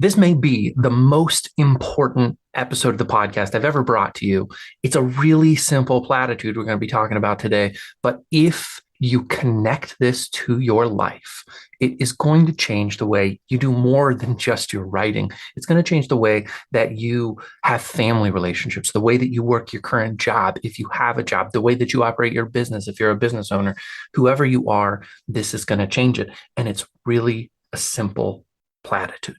This may be the most important episode of the podcast I've ever brought to you. It's a really simple platitude we're going to be talking about today, but if you connect this to your life, it is going to change the way you do more than just your writing. It's going to change the way that you have family relationships, the way that you work your current job, if you have a job, the way that you operate your business, if you're a business owner, whoever you are, this is going to change it. And it's really a simple platitude.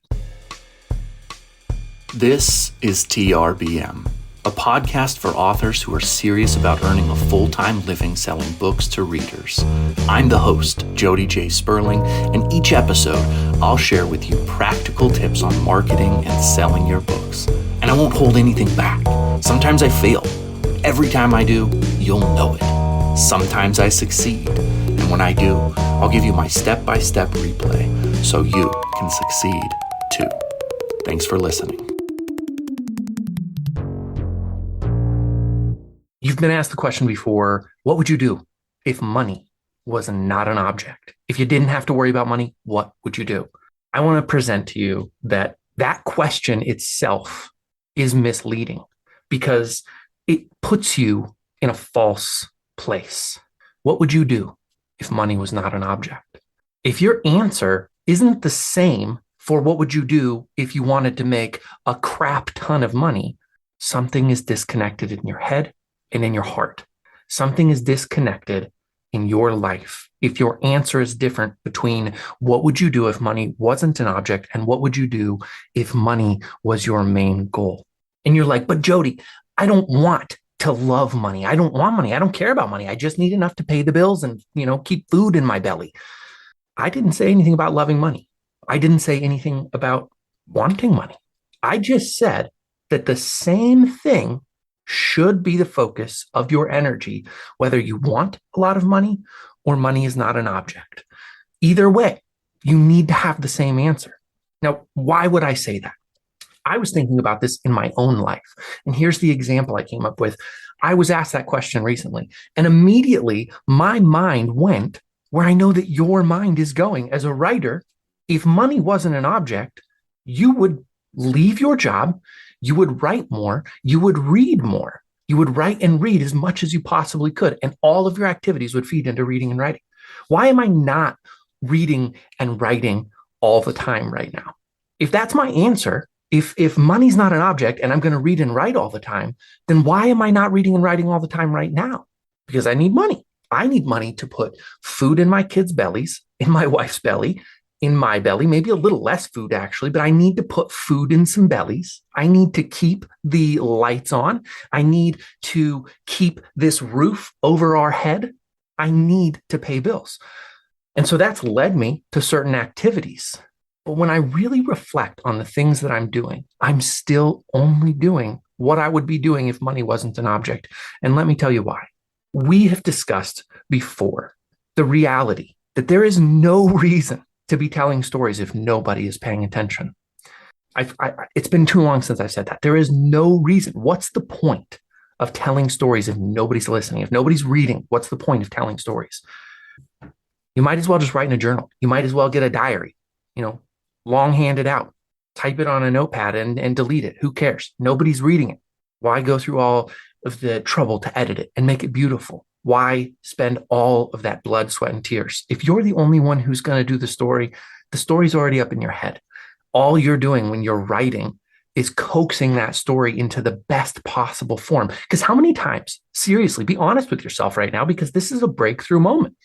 This is TRBM, a podcast for authors who are serious about earning a full-time living selling books to readers. I'm the host, Jody J. Sperling, and each episode I'll share with you practical tips on marketing and selling your books. And I won't hold anything back. Sometimes I fail. Every time I do, you'll know it. Sometimes I succeed. And when I do, I'll give you my step-by-step replay so you can succeed too. Thanks for listening. You've been asked the question before, what would you do if money was not an object? If you didn't have to worry about money, what would you do? I want to present to you that that question itself is misleading because it puts you in a false place. What would you do if money was not an object? If your answer isn't the same for what would you do if you wanted to make a crap ton of money, something is disconnected in your head and in your heart. Something is disconnected in your life. If your answer is different between what would you do if money wasn't an object and what would you do if money was your main goal? And you're like, but Jody, I don't want to love money. I don't want money. I don't care about money. I just need enough to pay the bills and, keep food in my belly. I didn't say anything about loving money. I didn't say anything about wanting money. I just said that the same thing should be the focus of your energy, whether you want a lot of money or money is not an object. Either way, you need to have the same answer. Now, why would I say that? I was thinking about this in my own life. And here's the example I came up with. I was asked that question recently, and immediately my mind went where I know that your mind is going. As a writer, if money wasn't an object, you would leave your job, you would write more, you would read more, you would write and read as much as you possibly could, and all of your activities would feed into reading and writing. Why am I not reading and writing all the time right now? If that's my answer, if money's not an object and I'm going to read and write all the time, then why am I not reading and writing all the time right now? Because I need money. I need money to put food in my kids' bellies, in my wife's belly, in my belly, maybe a little less food actually, but I need to put food in some bellies. I need to keep the lights on. I need to keep this roof over our head. I need to pay bills. And so that's led me to certain activities. But when I really reflect on the things that I'm doing, I'm still only doing what I would be doing if money wasn't an object. And let me tell you why. We have discussed before the reality that there is no reason to be telling stories if nobody is paying attention. It's been too long since I've said that. There is no reason. What's the point of telling stories if nobody's listening? If nobody's reading, what's the point of telling stories? You might as well just write in a journal. You might as well get a diary, long-handed out, type it on a notepad and delete it. Who cares? Nobody's reading it. Why go through all of the trouble to edit it and make it beautiful? Why spend all of that blood, sweat, and tears? If you're the only one who's going to do the story's already up in your head. All you're doing when you're writing is coaxing that story into the best possible form. Because how many times, seriously, be honest with yourself right now, because this is a breakthrough moment.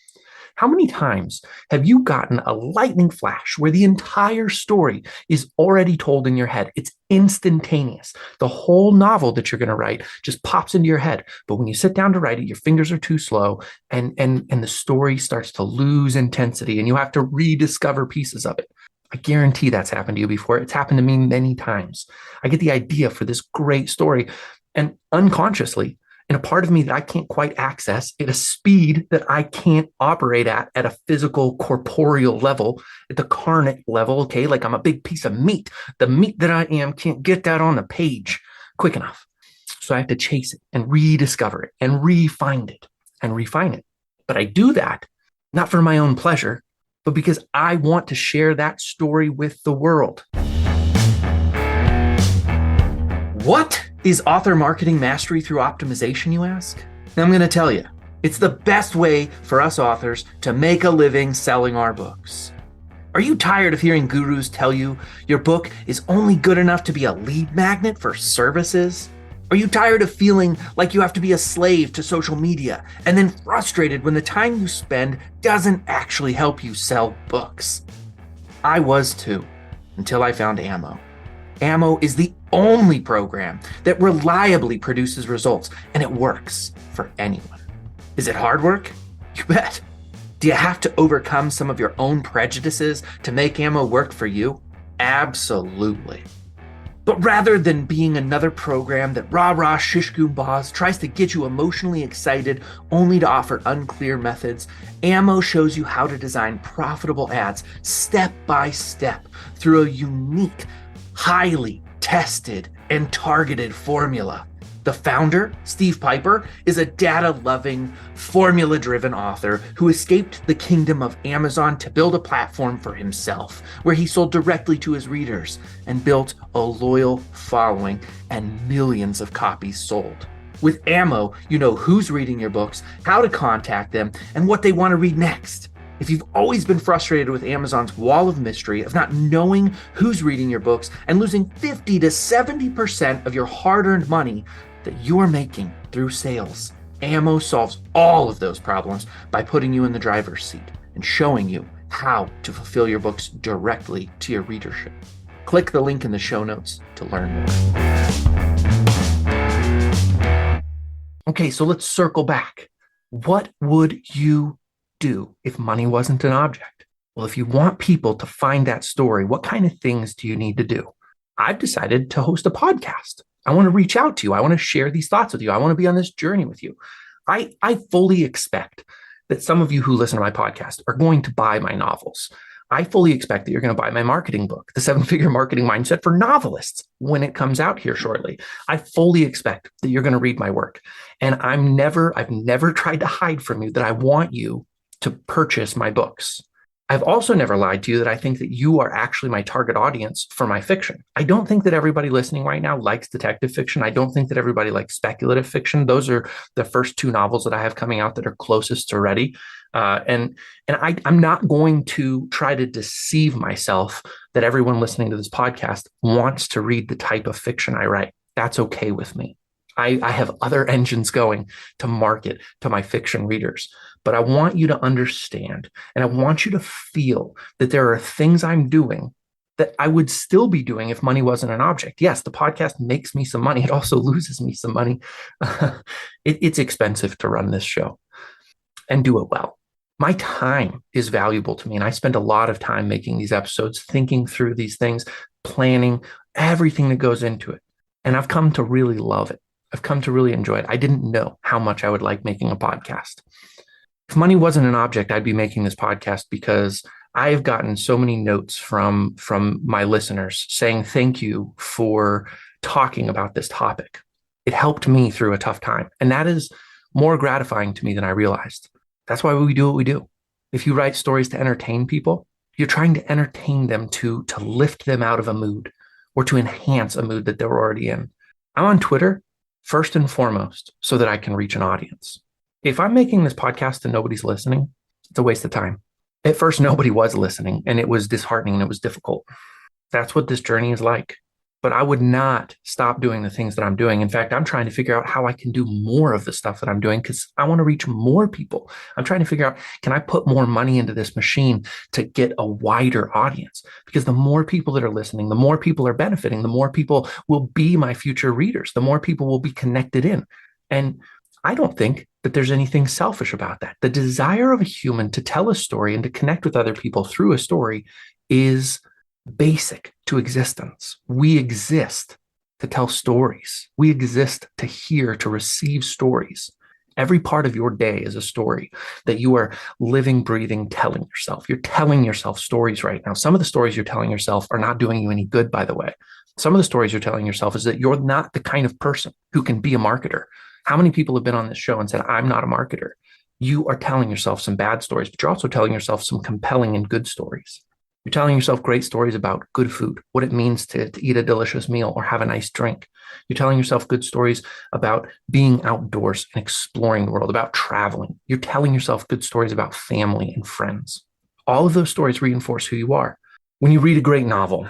How many times have you gotten a lightning flash where the entire story is already told in your head? It's instantaneous. The whole novel that you're going to write just pops into your head. But when you sit down to write it, your fingers are too slow and the story starts to lose intensity and you have to rediscover pieces of it. I guarantee that's happened to you before. It's happened to me many times. I get the idea for this great story and unconsciously, in a part of me that I can't quite access at a speed that I can't operate at a physical, corporeal level, at the carnate level, okay? Like I'm a big piece of meat. The meat that I am can't get that on the page quick enough. So I have to chase it and rediscover it and refine it and refine it. But I do that not for my own pleasure, but because I want to share that story with the world. What is author marketing mastery through optimization, you ask? Now, I'm going to tell you, it's the best way for us authors to make a living selling our books. Are you tired of hearing gurus tell you your book is only good enough to be a lead magnet for services? Are you tired of feeling like you have to be a slave to social media and then frustrated when the time you spend doesn't actually help you sell books? I was too, until I found Ammo. Ammo is the only program that reliably produces results, and it works for anyone. Is it hard work? You bet. Do you have to overcome some of your own prejudices to make Ammo work for you? Absolutely. But rather than being another program that rah-rah shish-goom-bahs tries to get you emotionally excited only to offer unclear methods, Ammo shows you how to design profitable ads step by step through a unique, highly tested and targeted formula. The founder, Steve Piper, is a data-loving, formula-driven author who escaped the kingdom of Amazon to build a platform for himself, where he sold directly to his readers and built a loyal following and millions of copies sold. With Ammo, you know who's reading your books, how to contact them, and what they want to read next. If you've always been frustrated with Amazon's wall of mystery of not knowing who's reading your books and losing 50 to 70% of your hard-earned money that you're making through sales, Ammo solves all of those problems by putting you in the driver's seat and showing you how to fulfill your books directly to your readership. Click the link in the show notes to learn more. Okay, so let's circle back. What would you do if money wasn't an object? Well, if you want people to find that story, what kind of things do you need to do? I've decided to host a podcast. I want to reach out to you. I want to share these thoughts with you. I want to be on this journey with you. I fully expect that some of you who listen to my podcast are going to buy my novels. I fully expect that you're going to buy my marketing book, The 7-Figure Marketing Mindset for Novelists, when it comes out here shortly. I fully expect that you're going to read my work. And I've never tried to hide from you that I want you to purchase my books. I've also never lied to you that I think that you are actually my target audience for my fiction. I don't think that everybody listening right now likes detective fiction. I don't think that everybody likes speculative fiction. Those are the first 2 novels that I have coming out that are closest to ready. And I'm not going to try to deceive myself that everyone listening to this podcast wants to read the type of fiction I write. That's okay with me. I have other engines going to market to my fiction readers. But I want you to understand, and I want you to feel that there are things I'm doing that I would still be doing if money wasn't an object. Yes, the podcast makes me some money. It also loses me some money. It's expensive to run this show and do it well. My time is valuable to me, and I spend a lot of time making these episodes, thinking through these things, planning everything that goes into it. And I've come to really love it. I've come to really enjoy it. I didn't know how much I would like making a podcast. If money wasn't an object, I'd be making this podcast because I've gotten so many notes from my listeners saying thank you for talking about this topic. It helped me through a tough time. And that is more gratifying to me than I realized. That's why we do what we do. If you write stories to entertain people, you're trying to entertain them to lift them out of a mood or to enhance a mood that they're already in. I'm on Twitter first and foremost so that I can reach an audience. If I'm making this podcast and nobody's listening, it's a waste of time. At first, nobody was listening, and it was disheartening and it was difficult. That's what this journey is like. But I would not stop doing the things that I'm doing. In fact, I'm trying to figure out how I can do more of the stuff that I'm doing because I want to reach more people. I'm trying to figure out, can I put more money into this machine to get a wider audience? Because the more people that are listening, the more people are benefiting, the more people will be my future readers, the more people will be connected in. And I don't think that there's anything selfish about that. The desire of a human to tell a story and to connect with other people through a story is basic to existence. We exist to tell stories. We exist to hear, to receive stories. Every part of your day is a story that you are living, breathing, telling yourself. You're telling yourself stories right now. Some of the stories you're telling yourself are not doing you any good, by the way. Some of the stories you're telling yourself is that you're not the kind of person who can be a marketer. How many people have been on this show and said, I'm not a marketer? You are telling yourself some bad stories, but you're also telling yourself some compelling and good stories. You're telling yourself great stories about good food, what it means to eat a delicious meal or have a nice drink. You're telling yourself good stories about being outdoors and exploring the world, about traveling. You're telling yourself good stories about family and friends. All of those stories reinforce who you are. When you read a great novel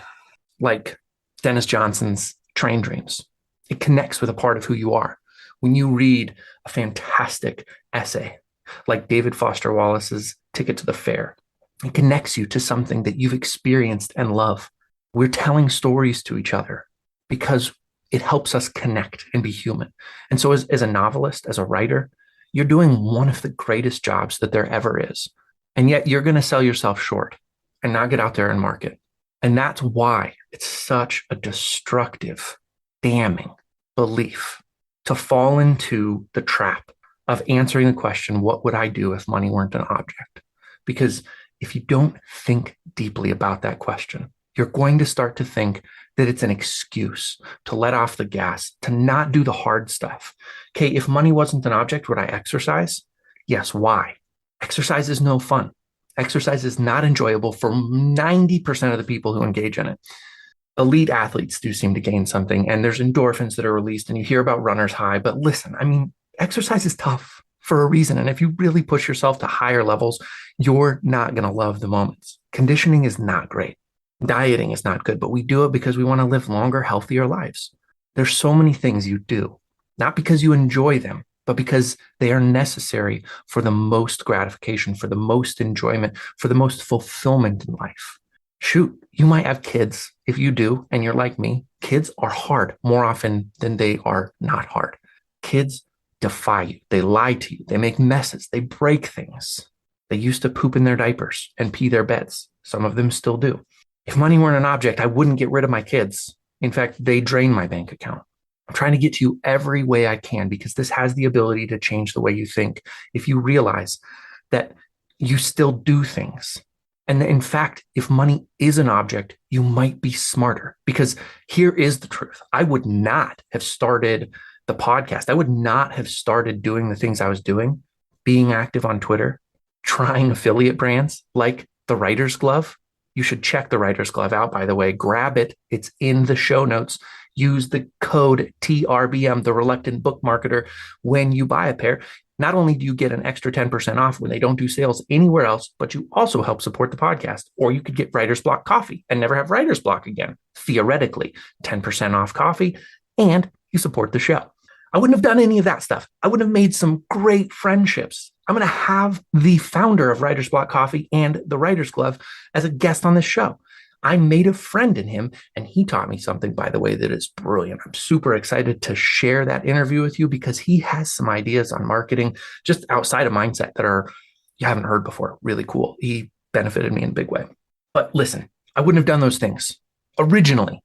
like Dennis Johnson's Train Dreams, it connects with a part of who you are. When you read a fantastic essay like David Foster Wallace's Ticket to the Fair, it connects you to something that you've experienced and love. We're telling stories to each other because it helps us connect and be human. And so, as a novelist, as a writer, you're doing one of the greatest jobs that there ever is. And yet, you're going to sell yourself short and not get out there and market. And that's why it's such a destructive, damning belief to fall into the trap of answering the question, what would I do if money weren't an object? Because if you don't think deeply about that question, you're going to start to think that it's an excuse to let off the gas, to not do the hard stuff. Okay, if money wasn't an object, would I exercise? Yes. Why? Exercise is no fun. Exercise is not enjoyable for 90% of the people who engage in it. Elite athletes do seem to gain something, and there's endorphins that are released, and you hear about runner's high. But listen, I mean, exercise is tough for a reason. And if you really push yourself to higher levels, you're not going to love the moments. Conditioning is not great. Dieting is not good, but we do it because we want to live longer, healthier lives. There's so many things you do, not because you enjoy them, but because they are necessary for the most gratification, for the most enjoyment, for the most fulfillment in life. Shoot, you might have kids. If you do, and you're like me, kids are hard more often than they are not hard. Kids defy you. They lie to you. They make messes. They break things. They used to poop in their diapers and pee their beds. Some of them still do. If money weren't an object, I wouldn't get rid of my kids. In fact, they drain my bank account. I'm trying to get to you every way I can because this has the ability to change the way you think. If you realize that you still do things. And in fact, if money is an object, you might be smarter because here is the truth. I would not have started the podcast. I would not have started doing the things I was doing, being active on Twitter, trying affiliate brands like the Writer's Glove. You should check the Writer's Glove out, by the way. Grab it. It's in the show notes. Use the code TRBM, the Reluctant Book Marketer, when you buy a pair. Not only do you get an extra 10% off when they don't do sales anywhere else, but you also help support the podcast. Or you could get Writer's Block coffee and never have Writer's Block again. Theoretically, 10% off coffee, and you support the show. I wouldn't have done any of that stuff. I would have made some great friendships. I'm going to have the founder of Writer's Block Coffee and the Writer's Glove as a guest on this show. I made a friend in him, and he taught me something, by the way, that is brilliant. I'm super excited to share that interview with you because he has some ideas on marketing just outside of mindset that are you haven't heard before. Really cool. He benefited me in a big way. But listen, I wouldn't have done those things originally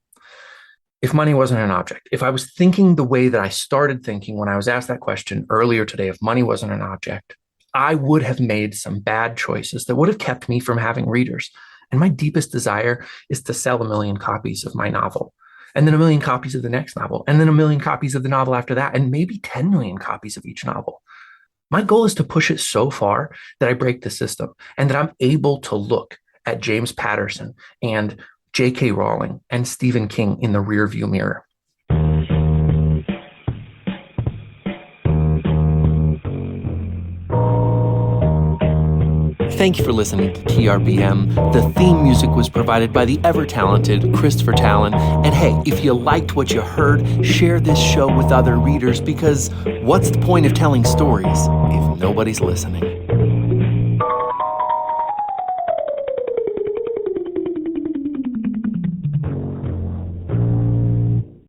if money wasn't an object. If I was thinking the way that I started thinking when I was asked that question earlier today, if money wasn't an object, I would have made some bad choices that would have kept me from having readers. And my deepest desire is to sell 1 million copies of my novel, and then 1 million copies of the next novel, and then 1 million copies of the novel after that, and maybe 10 million copies of each novel. My goal is to push it so far that I break the system and that I'm able to look at James Patterson and J.K. Rowling and Stephen King in the rearview mirror. Thank you for listening to TRBM. The theme music was provided by the ever-talented Christopher Talon. And hey, if you liked what you heard, share this show with other readers because what's the point of telling stories if nobody's listening?